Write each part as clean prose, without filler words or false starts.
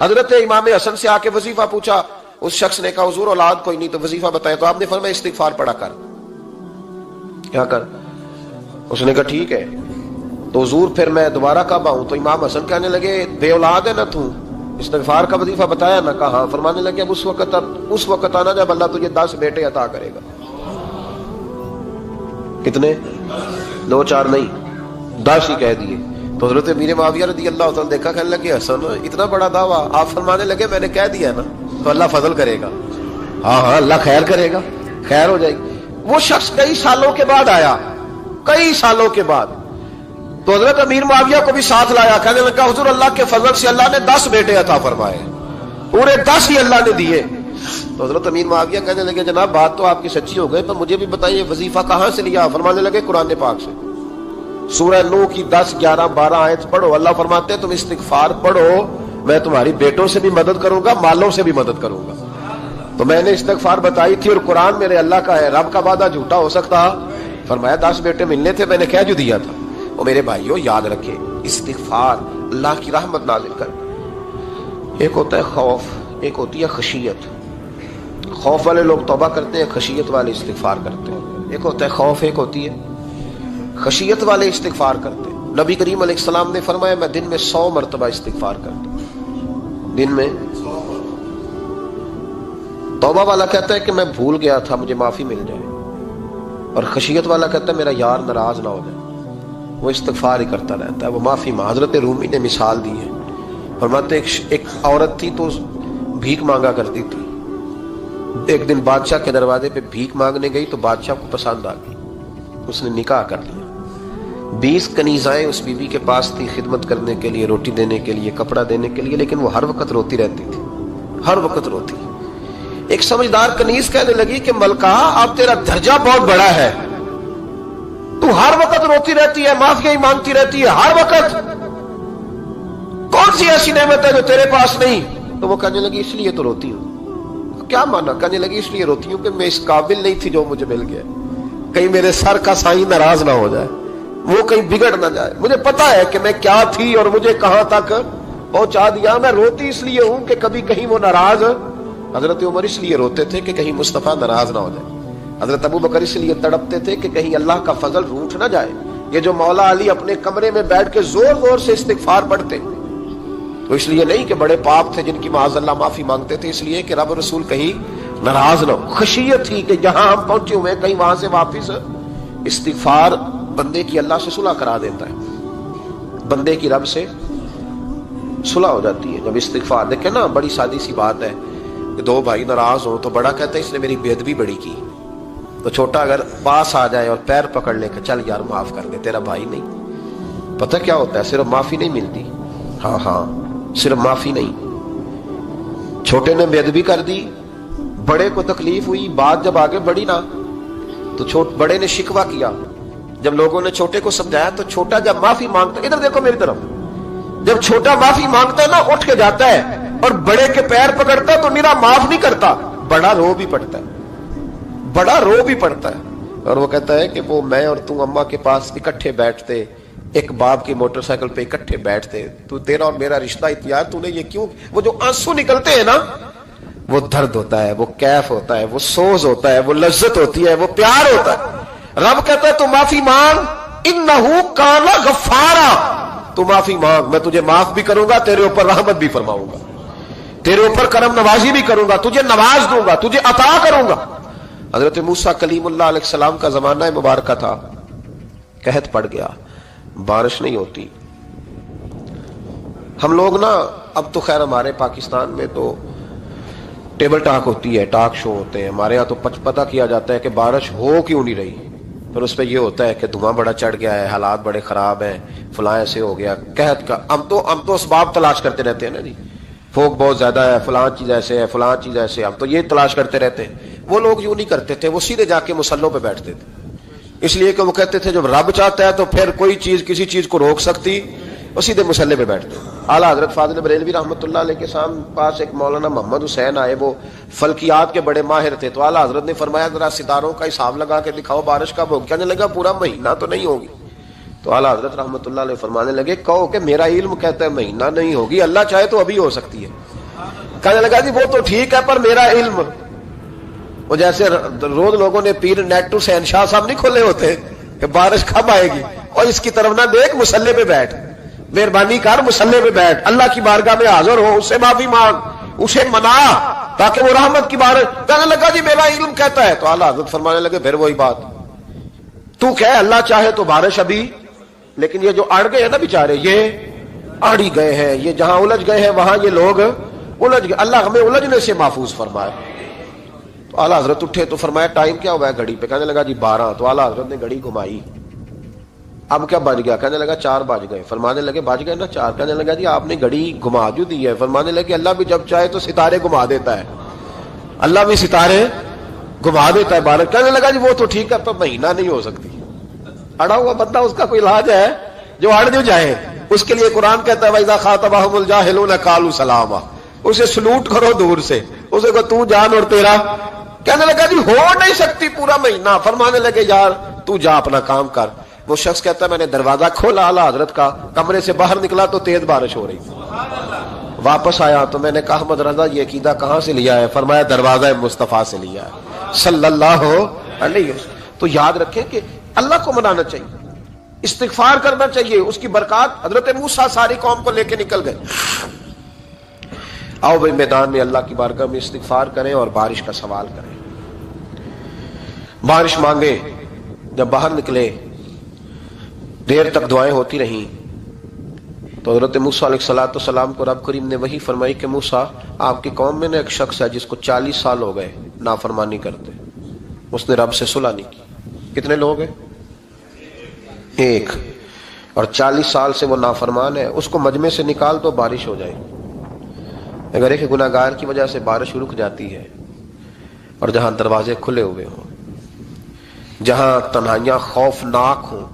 حضرت امام حسن سے آ کے وظیفہ پوچھا، اس شخص نے کہا حضور اولاد کوئی نہیں تو وظیفہ بتائے، تو آپ نے فرمایا استغفار پڑھا کر، کیا کر؟ اس نے کہا ٹھیک ہے۔ تو حضور پھر میں دوبارہ کب آؤں؟ تو امام حسن کہنے لگے بے اولاد ہے نا تو، استغفار کا وظیفہ بتایا نا؟ کہا ہاں۔ فرمانے لگے اب اس وقت آنا جب اللہ تجھے 10 بیٹے عطا کرے گا۔ کتنے؟ 2 4 نہیں، 10 ہی کہہ دیے۔ تو حضرت امیر معاویہ رضی اللہ تعالیٰ دیکھا، کہنے لگے حسن اتنا بڑا دعویٰ؟ آپ فرمانے لگے میں نے کہہ دیا نا تو اللہ فضل کرے گا، ہاں ہاں اللہ خیر کرے گا، خیر ہو جائے گی۔ وہ شخص کئی سالوں کے بعد آیا، کئی سالوں کے بعد، تو حضرت امیر معاویہ کو بھی ساتھ لایا، کہنے لگا حضور اللہ کے فضل سے اللہ نے 10 بیٹے عطا فرمائے، پورے 10 ہی اللہ نے دیے۔ تو حضرت امیر معاویہ کہنے لگے جناب بات تو آپ کی سچی ہو گئی، پر مجھے بھی بتائیے وظیفہ کہاں سے لیا؟ فرمانے لگے قرآن پاک سے، سورہ نوح کی 10 11 12 آیت پڑھو۔ اللہ فرماتے ہیں تم استغفار پڑھو، میں تمہاری بیٹوں سے بھی مدد کروں گا، مالوں سے بھی مدد کروں گا۔ تو میں نے استغفار بتائی تھی، اور قرآن میرے اللہ کا ہے، رب کا وعدہ جھوٹا ہو سکتا؟ فرمایا 10 بیٹے ملنے تھے، میں نے کہہ جو دیا تھا۔ اور میرے بھائیوں یاد رکھیں، استغفار اللہ کی رحمت نازل کر، ایک ہوتا ہے خوف، ایک ہوتی ہے خشیت۔ خوف والے لوگ توبہ کرتے ہیں، خشیت والے استغفار کرتے ہیں۔ ایک ہوتا ہے خوف، ایک ہوتی ہے خشیت والے استغفار کرتے ہیں۔ نبی کریم علیہ السلام نے فرمایا میں دن میں 100 مرتبہ استغفار کرتا ہوں، دن میں۔ توبہ والا کہتا ہے کہ میں بھول گیا تھا، مجھے معافی مل جائے، اور خشیت والا کہتا ہے میرا یار ناراض نہ ہو جائے، وہ استغفار ہی کرتا رہتا ہے، وہ معافی مانگ۔ حضرت رومی نے مثال دی ہے، فرماتے ایک عورت تھی تو بھیک مانگا کرتی تھی، ایک دن بادشاہ کے دروازے پہ بھیک مانگنے گئی تو بادشاہ کو پسند آ گئی، اس نے نکاح کر لیا۔ 20 کنیزائیں اس بی بی کے پاس تھی خدمت کرنے کے لیے، روٹی دینے کے لیے، کپڑا دینے کے لیے، لیکن وہ ہر وقت روتی رہتی تھی، ہر وقت روتی۔ ایک سمجھدار کنیز کہنے لگی کہ ملکہ اب تیرا درجہ بہت بڑا ہے، تو ہر وقت روتی رہتی ہے، معافیاں ہی مانگتی رہتی ہے ہر وقت، کون سی ایسی نعمت ہے جو تیرے پاس نہیں؟ تو وہ کہنے لگی اس لیے تو روتی ہوں۔ کیا مانا؟ کہنے لگی اس لیے روتی ہوں کہ میں اس قابل نہیں تھی جو مجھے مل گیا، کہیں میرے سر کا سائیں ناراض نہ ہو جائے، وہ کہیں بگڑ نہ جائے، مجھے پتا ہے کہ میں کیا تھی اور مجھے کہاں تک پہنچا دیا، میں روتی اس لیے ہوں کہ کبھی کہیں وہ ناراض۔ حضرت عمر اس لیے روتے تھے کہ کہیں مصطفیٰ ناراض نہ ہو جائے، حضرت ابو بکر اس لیے تڑپتے تھے کہ کہیں اللہ کا فضل روٹھ نہ جائے۔ یہ جو مولا علی اپنے کمرے میں بیٹھ کے زور زور سے استغفار پڑھتے تو اس لیے نہیں کہ بڑے پاپ تھے جن کی معاذ اللہ معافی مانگتے تھے، اس لیے کہ رب رسول کہیں ناراض نہ ہو۔ خشیت تھی کہ جہاں ہم پہنچے ہوئے کہیں وہاں سے واپس۔ استغفار بندے کی اللہ سے صلح کرا دیتا ہے، بندے کی رب سے صلح ہو جاتی ہے جب استغفار۔ دیکھیں نا بڑی سادی سی بات ہے کہ 2 بھائی ناراض ہوں تو بڑا کہتا ہے اس نے میری بے ادبی بڑی کی، تو چھوٹا اگر پاس آ جائے اور پیر پکڑ لے کہ چل یار معاف کر دے، تیرا بھائی نہیں۔ پتہ کیا ہوتا ہے؟ صرف معافی نہیں ملتی، ہاں ہاں صرف معافی نہیں، چھوٹے نے بے ادبی کر دی، بڑے کو تکلیف ہوئی، بات جب آگے بڑھی نا تو بڑے نے شکوہ کیا، جب لوگوں نے چھوٹے کو سمجھایا تو چھوٹا جب معافی مانگتا، ادھر دیکھو میری طرف، جب چھوٹا معافی مانگتا ہے نا اٹھ کے جاتا ہے اور بڑے کے پیر پکڑتا ہے تو میرا معاف نہیں کرتا، بڑا رو بھی پڑتا ہے، بڑا رو بھی پڑتا ہے، اور وہ کہتا ہے کہ وہ میں اور تم اماں کے پاس اکٹھے بیٹھتے، ایک باپ کی موٹر سائیکل پہ اکٹھے بیٹھتے، تو تیرا اور میرا رشتہ اتیار تو نے یہ کیوں؟ وہ جو آنسو نکلتے ہیں نا وہ درد ہوتا ہے، وہ کیف ہوتا ہے، وہ سوز ہوتا ہے، وہ لذت ہوتی ہے، وہ پیار ہوتا ہے۔ رب کہتا ہے تو معافی مانگ، انہو کان غفارا، تو معافی مانگ، میں تجھے معاف بھی کروں گا، تیرے اوپر رحمت بھی فرماؤں گا، تیرے اوپر کرم نوازی بھی کروں گا، تجھے نواز دوں گا، تجھے عطا کروں گا۔ حضرت موسیٰ کلیم اللہ علیہ السلام کا زمانہ مبارکہ تھا، قحط پڑ گیا، بارش نہیں ہوتی۔ ہم لوگ نا اب تو خیر ہمارے پاکستان میں تو ٹیبل ٹاک ہوتی ہے، ٹاک شو ہوتے ہیں، ہمارے ہاں تو پتہ کیا جاتا ہے کہ بارش ہو کیوں نہیں رہی، پھر اس پہ یہ ہوتا ہے کہ دھواں بڑا چڑھ گیا ہے، حالات بڑے خراب ہیں، فلاں ایسے ہو گیا قحط کا۔ ہم تو اسباب تلاش کرتے رہتے ہیں نا جی، پھوک بہت زیادہ ہے، فلاں چیز ایسے ہے، فلاں چیز ایسے، ہم تو یہ تلاش کرتے رہتے ہیں۔ وہ لوگ یوں نہیں کرتے تھے، وہ سیدھے جا کے مسلوں پہ بیٹھتے تھے، اس لیے کہ وہ کہتے تھے جب رب چاہتا ہے تو پھر کوئی چیز کسی چیز کو روک سکتی، وہ سیدھے مسلے پہ بیٹھتے۔ اعلیٰ حضرت فاضل بریلوی رحمۃ اللہ علیہ کے پاس ایک مولانا محمد حسین آئے، وہ فلکیات کے بڑے ماہر تھے، تو اعلیٰ حضرت نے فرمایا ذرا ستاروں کا حساب لگا کے دکھاؤ بارش کب ہوگی؟ کہنے لگا پورا مہینہ تو نہیں ہوگی۔ تو اعلیٰ حضرت رحمۃ اللہ علیہ فرمانے لگے کہو کہ میرا علم کہتا ہے مہینہ نہیں ہوگی، اللہ چاہے تو ابھی ہو سکتی ہے۔ کہنے لگا جی وہ تو ٹھیک ہے پر میرا علم، وہ جیسے روز لوگوں نے پیر نیٹ ٹو شہنشاہ صاحب نہیں کھولے ہوتے کہ بارش کب آئے گی، اور اس کی طرف نہ دیکھ، مصلے پہ بیٹھ، مہربانی کر مصلے پہ بیٹھ، اللہ کی بارگاہ میں حاضر ہو، اس سے معافی مانگ، اسے منا تاکہ وہ رحمت کی بارش۔ کہنے لگا جی میرا علم کہتا ہے، تو اعلیٰ حضرت فرمانے لگے پھر وہی بات، تو کہے اللہ چاہے تو بارش ابھی، لیکن یہ جو اڑ گئے ہیں نا بیچارے، یہ اڑ ہی گئے ہیں، یہ جہاں الجھ گئے ہیں وہاں یہ لوگ الجھ گئے، اللہ ہمیں الجھنے سے محفوظ فرمائے۔ تو اعلیٰ حضرت اٹھے تو فرمایا ٹائم کیا ہوا ہے گھڑی پہ؟ کہنے لگا جی 12۔ تو اعلیٰ حضرت نے گھڑی گھمائی، اب کیا بج گیا؟ کہنے لگا 4 بج گئے۔ فرمانے لگے بج گئے نا 4؟ کہنے لگا جی آپ نے گھڑی گھما جو دی ہے۔ فرمانے لگے اللہ بھی جب چاہے تو ستارے گھما دیتا ہے، اللہ بھی ستارے گھما دیتا ہے بارش۔ کہنے لگا جی وہ تو ٹھیک ہے تو مہینہ نہیں ہو سکتی، اڑا ہوا بندہ اس کا کوئی علاج ہے جو اڑ جو جائے، اس کے لیے قرآن کہتا ہے وَإِذَا خَاطَبَهُمُ الْجَاهِلُونَ قَالُوا سَلَامًا، اسے سلوٹ کرو دور سے، اسے کو تو جان اور تیرا۔ کہنے لگا جی ہو نہیں سکتی پورا مہینہ۔ فرمانے لگے یار تو جا اپنا کام کر۔ وہ شخص کہتا ہے میں نے دروازہ کھولا اعلیٰ حضرت کا، کمرے سے باہر نکلا تو تیز بارش ہو رہی تھی، واپس آیا تو میں نے کہا احمد رضا یہ عقیدہ کہاں سے لیا ہے؟ فرمایا دروازہ مصطفیٰ سے لیا ہے صلی اللہ علیہ وسلم۔ تو یاد رکھیں کہ اللہ کو منانا چاہیے، استغفار کرنا چاہیے، اس کی برکات۔ حضرت موسیٰ ساری قوم کو لے کے نکل گئے۔ آؤ بھائی میدان میں اللہ کی بارگاہ میں استغفار کریں اور بارش کا سوال کریں، بارش مانگے۔ جب باہر نکلے دیر تک دعائیں ہوتی رہیں تو حضرت موسیٰ علیہ السلام کو رب کریم نے وحی فرمائی کہ موسیٰ آپ کی قوم میں نے ایک شخص ہے جس کو 40 سال ہو گئے نافرمانی کرتے، اس نے رب سے صلح نہیں کی۔ کتنے لوگ ہیں؟ ایک، اور 40 سال سے وہ نافرمان ہے، اس کو مجمع سے نکال تو بارش ہو جائے۔ اگر ایک گناہگار کی وجہ سے بارش رک جاتی ہے، اور جہاں دروازے کھلے ہوئے ہوں، جہاں تنہائیاں خوفناک ہوں،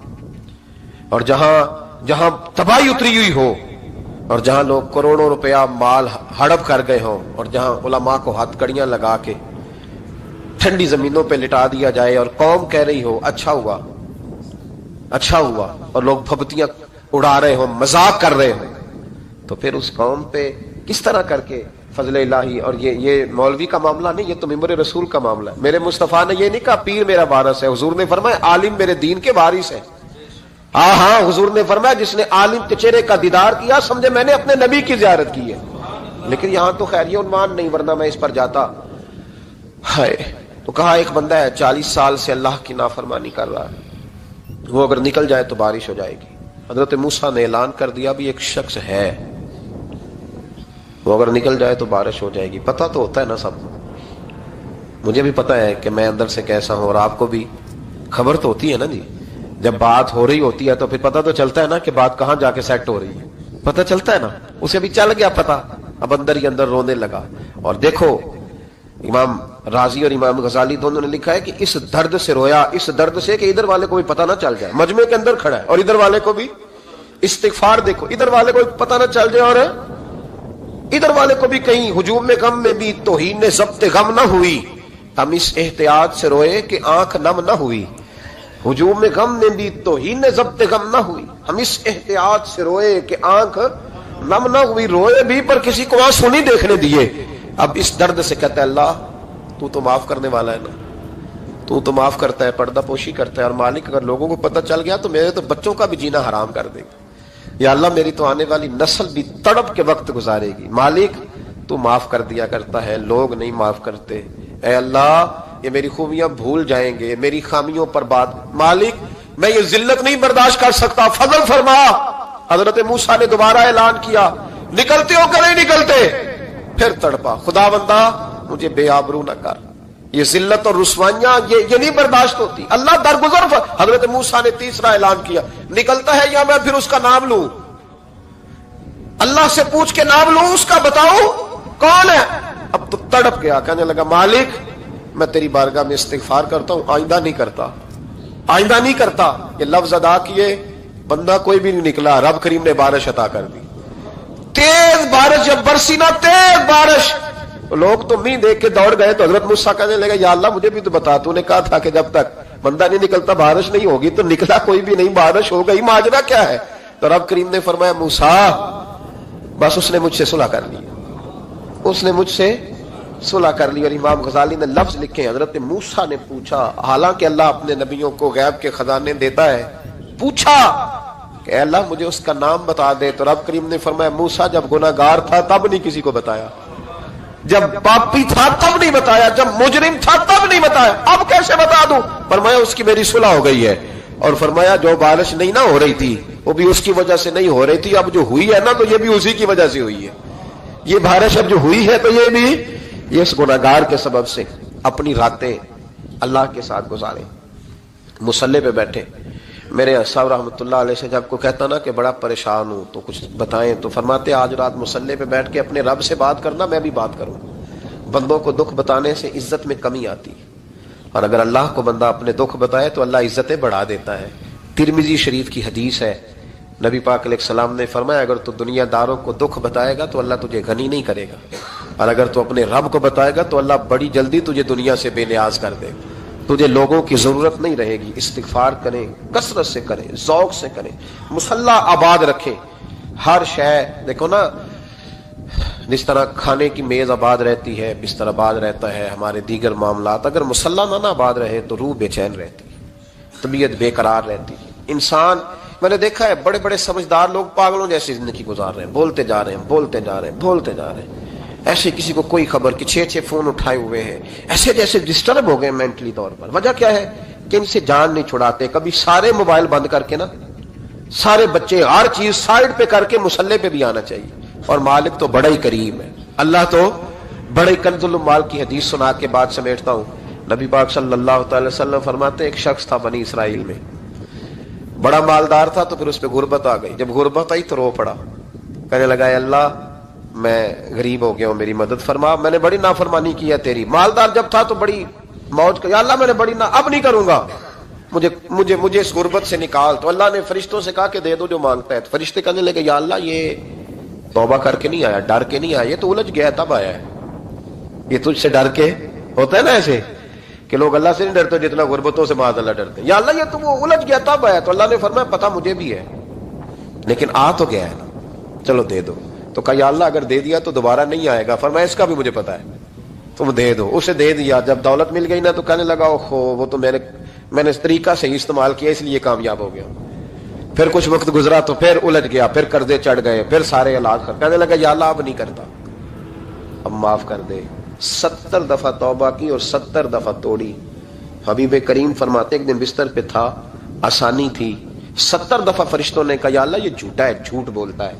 اور جہاں تباہی اتری ہوئی ہو، اور جہاں لوگ کروڑوں روپیہ مال ہڑپ کر گئے ہوں، اور جہاں علماء کو ہاتھ کڑیاں لگا کے ٹھنڈی زمینوں پہ لٹا دیا جائے، اور قوم کہہ رہی ہو اچھا ہوا اچھا ہوا، اور لوگ پھبتیاں اڑا رہے ہوں، مذاق کر رہے ہوں، تو پھر اس قوم پہ کس طرح کر کے فضل الہی۔ اور یہ مولوی کا معاملہ نہیں، یہ تو ممبر رسول کا معاملہ ہے۔ میرے مصطفیٰ نے یہ نہیں کہا پیر میرا وارث ہے، حضور نے فرمایا عالم میرے دین کے وارث ہے۔ ہاں حضور نے فرمایا جس نے عالم کے چہرے کا دیدار کیا سمجھے میں نے اپنے نبی کی زیارت کی ہے۔ لیکن یہاں تو خیر یہ عنوان نہیں، ورنہ میں اس پر جاتا ہے۔ تو کہا ایک بندہ ہے 40 سال سے اللہ کی نافرمانی کر رہا ہے، وہ اگر نکل جائے تو بارش ہو جائے گی۔ حضرت موسیٰ نے اعلان کر دیا بھی ایک شخص ہے، وہ اگر نکل جائے تو بارش ہو جائے گی۔ پتہ تو ہوتا ہے نا سب، مجھے بھی پتہ ہے کہ میں اندر سے کیسا ہوں، اور آپ کو بھی خبر تو ہوتی ہے نا جی۔ جب بات ہو رہی ہوتی ہے تو پھر پتہ تو چلتا ہے نا کہ بات کہاں جا کے سیٹ ہو رہی ہے، پتہ چلتا ہے نا۔ اسے بھی چل گیا پتہ، اب اندر ہی اندر رونے لگا۔ اور دیکھو امام راضی اور امام غزالی دونوں نے لکھا ہے کہ اس درد سے رویا، اس درد سے کہ ادھر والے کو بھی پتہ نہ چل جائے، مجمع کے اندر کھڑا ہے اور ادھر والے کو بھی استغفار، دیکھو ادھر والے کو پتہ نہ چل جائے اور ادھر والے کو بھی کہیں ہجوم میں غم میں بھی توہین ضبط غم نہ ہوئی، ہم اس احتیاط سے روئے کہ آنکھ نم نہ ہوئی۔ ہجوم میں غم میں بھی توہین ضبط غم نہ ہوئی، ہم اس احتیاط سے روئے کہ آنکھ نم نہ ہوئی، روئے بھی پر کسی کو آنسو نہیں دیکھنے دیے۔ اب اس درد سے کہتا ہے اللہ تو تو معاف کرنے والا ہے نا، تو تو معاف کرتا ہے، پردہ پوشی کرتا ہے، اور مالک اگر لوگوں کو پتہ چل گیا تو میرے تو بچوں کا بھی جینا حرام کر دے گا، یا اللہ میری تو آنے والی نسل بھی تڑپ کے وقت گزارے گی۔ مالک تو معاف کر دیا کرتا ہے، لوگ نہیں معاف کرتے، اے اللہ یہ میری خوبیاں بھول جائیں گے، میری خامیوں پر بات، مالک میں یہ ذلت نہیں برداشت کر سکتا، فضل فرما۔ حضرت موسیٰ نے دوبارہ اعلان کیا نکلتے ہو کہ نہیں نکلتے؟ پھر تڑپا، خدا بندہ مجھے بے آبرو نہ کر، یہ ذلت اور رسوائیاں یہ نہیں برداشت ہوتی، اللہ درگزر۔ حضرت موسیٰ نے تیسرا اعلان کیا نکلتا ہے یا میں پھر اس کا نام لوں، اللہ سے پوچھ کے نام لوں اس کا، بتاؤ کون ہے؟ اب تو تڑپ گیا، کہنے لگا مالک میں تیری بارگاہ میں استغفار کرتا ہوں، آئندہ نہیں کرتا، آئندہ نہیں کرتا۔ یہ لفظ ادا کیے، بندہ کوئی بھی نہیں نکلا، رب کریم نے بارش عطا کر دی، تیز بارش جب برسی نا، تیز بارش، لوگ تو می دیکھ کے دوڑ گئے۔ تو حضرت موسیٰ کہنے لگا یا اللہ مجھے بھی تو بتا، تو نے کہا تھا کہ جب تک بندہ نہیں نکلتا بارش نہیں ہوگی، تو نکلا کوئی بھی نہیں، بارش ہو گئی، ماجرا کیا ہے؟ تو رب کریم نے فرمایا موسیٰ بس اس نے مجھ سے صلح کر لی، اس نے مجھ سے صلح کر لی. اور امام غزالی نے لفظ لکھے, حضرت موسیٰ نے پوچھا, حالانکہ اللہ اپنے نبیوں کو غیب کے خزانے دیتا ہے, پوچھا کہ اے اللہ مجھے اس کا نام بتا دے. تو رب کریم نے فرمایا موسیٰ جب گناہگار تھا تب نہیں کسی کو بتایا, جب پاپی تھا تب نہیں بتایا, جب مجرم تھا تب نہیں بتایا, اب کیسے بتا دوں؟ فرمایا اس کی میری صلح ہو گئی ہے. اور فرمایا جو بارش نہیں نہ ہو رہی تھی وہ بھی اس کی وجہ سے نہیں ہو رہی تھی, اب جو ہوئی ہے نا تو یہ بھی اسی کی وجہ سے ہوئی ہے. یہ بارش اب جو ہوئی ہے تو یہ بھی یہ اس گناہگار کے سبب سے. اپنی راتیں اللہ کے ساتھ گزارے, مصلی پہ بیٹھے. میرے صاحب رحمۃ اللہ علیہ سے جب کوئی کہتا نا کہ بڑا پریشان ہوں تو کچھ بتائیں, تو فرماتے آج رات مصلی پہ بیٹھ کے اپنے رب سے بات کرنا, میں بھی بات کروں. بندوں کو دکھ بتانے سے عزت میں کمی آتی, اور اگر اللہ کو بندہ اپنے دکھ بتائے تو اللہ عزتیں بڑھا دیتا ہے. ترمذی شریف کی حدیث ہے, نبی پاک علیہ السلام نے فرمایا اگر تو دنیا داروں کو دکھ بتائے گا تو اللہ تجھے غنی نہیں کرے گا, اور اگر تو اپنے رب کو بتائے گا تو اللہ بڑی جلدی تجھے دنیا سے بے نیاز کر دے. تجھے لوگوں کی ضرورت نہیں رہے گی. استغفار کریں, کثرت سے کریں, ذوق سے کریں, مصلی آباد رکھیں. ہر شے دیکھو نا, جس طرح کھانے کی میز آباد رہتی ہے, بستر آباد رہتا ہے, ہمارے دیگر معاملات, اگر مصلی نہ آباد رہے تو روح بے چین رہتی, طبیعت بے قرار رہتی. انسان میں نے دیکھا ہے بڑے بڑے سمجھدار لوگ پاگلوں جیسی زندگی گزار رہے ہیں, بولتے جا رہے ہیں, بولتے جا رہے ہیں, بولتے جا رہے ہیں, ایسے کسی کو کوئی خبر کہ 6 فون اٹھائے ہوئے ہیں, ایسے جیسے ڈسٹرب ہو گئے مینٹلی طور پر. وجہ کیا ہے کہ ان سے جان نہیں چھڑاتے. کبھی سارے موبائل بند کر کے نا, سارے بچے ہر چیز سائڈ پہ کر کے مصلی پہ بھی آنا چاہیے. اور مالک تو بڑا ہی کریم ہے, اللہ تو بڑے کنز المال کی حدیث سنا کے بعد سمیٹتا ہوں. نبی پاک صلی اللہ تعالی وسلم فرماتے ایک شخص تھا بنی اسرائیل میں, بڑا مالدار تھا, تو پھر اس پہ غربت آ گئی. جب غربت آئی تو رو پڑا, کہنے لگا اے اللہ میں غریب ہو گیا ہوں, میری مدد فرما, میں نے بڑی نافرمانی کی ہے تیری. مالدار جب تھا تو بڑی موج کر, یا اللہ میں نے بڑی اب نہیں کروں گا, مجھے اس غربت سے نکال. تو اللہ نے فرشتوں سے کہا کہ دے دو جو مانگتا ہے. فرشتے کہنے لگے یا اللہ یہ توبہ کر کے نہیں آیا, ڈر کے نہیں آیا, یہ تو الجھ گیا تب آیا ہے. یہ تجھ سے ڈر کے ہوتا ہے نا ایسے کہ لوگ اللہ سے نہیں ڈرتے جتنا غربتوں سے معاذ اللہ ڈرتے. یا اللہ یہ تو وہ الجھ گیا تب آیا. تو اللہ نے فرمایا پتہ مجھے بھی ہے, لیکن آ تو گیا ہے نا, چلو دے دو. تو کہا یا اللہ اگر دے دیا تو دوبارہ نہیں آئے گا. فرمایا اس کا بھی مجھے پتا ہے, تم دے دو. اسے دے دیا. جب دولت مل گئی نا تو کہنے لگا اوہو وہ تو میں نے اس طریقہ سے ہی استعمال کیا اس لیے کامیاب ہو گیا. پھر کچھ وقت گزرا تو پھر الجھ گیا, پھر قرضے چڑھ گئے, پھر سارے علاج کر, کہنے لگا یا اللہ اب نہیں کرتا, اب معاف کر دے. 70 دفعہ توبہ کی اور 70 دفعہ توڑی. حبیب کریم فرماتے ایک دن بستر پہ تھا, آسانی تھی, 70 دفعہ فرشتوں نے کہا یا اللہ یہ جھوٹا ہے, جھوٹ بولتا ہے,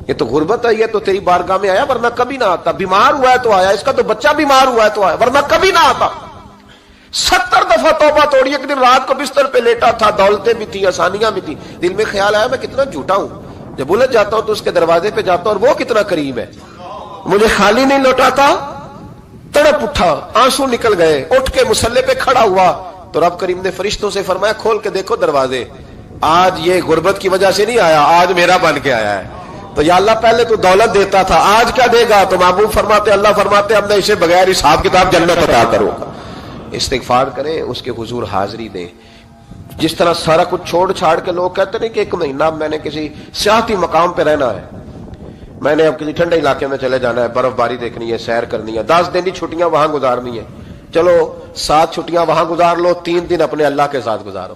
یہ تو غربت ہے, یہ تو تیری بارگاہ میں آیا ورنہ کبھی نہ آتا, بیمار ہوا ہے تو آیا, اس کا تو بچہ بیمار ہوا ہے تو آیا, ورنہ کبھی نہ آتا. 70 دفعہ توبہ توڑی. ایک دن رات کو بستر پہ لیٹا تھا, دولتیں بھی تھی, آسانیاں بھی تھی, دل میں خیال آیا میں کتنا جھوٹا ہوں, جب الجھ جاتا ہوں تو اس کے دروازے پہ جاتا ہوں اور وہ کتنا کریم ہے, مجھے خالی نہیں لوٹاتا. تڑپ اٹھا, آنسو نکل گئے, اٹھ کے مصلی پہ کھڑا ہوا تو رب کریم نے فرشتوں سے فرمایا کھول کے دیکھو دروازے, آج یہ غربت کی وجہ سے نہیں آیا, آج میرا بن کے آیا ہے. تو یا اللہ پہلے تو دولت دیتا تھا, آج کیا دے گا؟ تو محبوب فرماتے اللہ فرماتے اب میں اسے بغیر حساب کتاب جنت عطا کروں گا. استغفار کریں, اس کے حضور حاضری دیں. جس طرح سارا کچھ چھوڑ چھاڑ کے لوگ کہتے ہیں کہ 1 مہینہ میں نے کسی سیاحتی مقام پہ رہنا ہے, میں نے اب کسی ٹھنڈے علاقے میں چلے جانا ہے, برف باری دیکھنی ہے, سیر کرنی ہے, 10 دن کی چھٹیاں وہاں گزارنی ہے, چلو 7 چھٹیاں وہاں گزار لو, 3 دن اپنے اللہ کے ساتھ گزارو,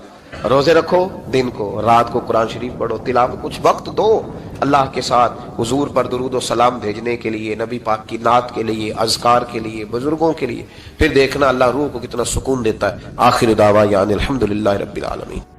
روزے رکھو, دن کو رات کو قرآن شریف پڑھو, تلاوت, کچھ وقت دو اللہ کے ساتھ حضور پر درود و سلام بھیجنے کے لیے, نبی پاک کی نعت کے لیے, اذکار کے لیے, بزرگوں کے لیے. پھر دیکھنا اللہ روح کو کتنا سکون دیتا ہے. آخر دعوانا الحمدللہ رب العالمین.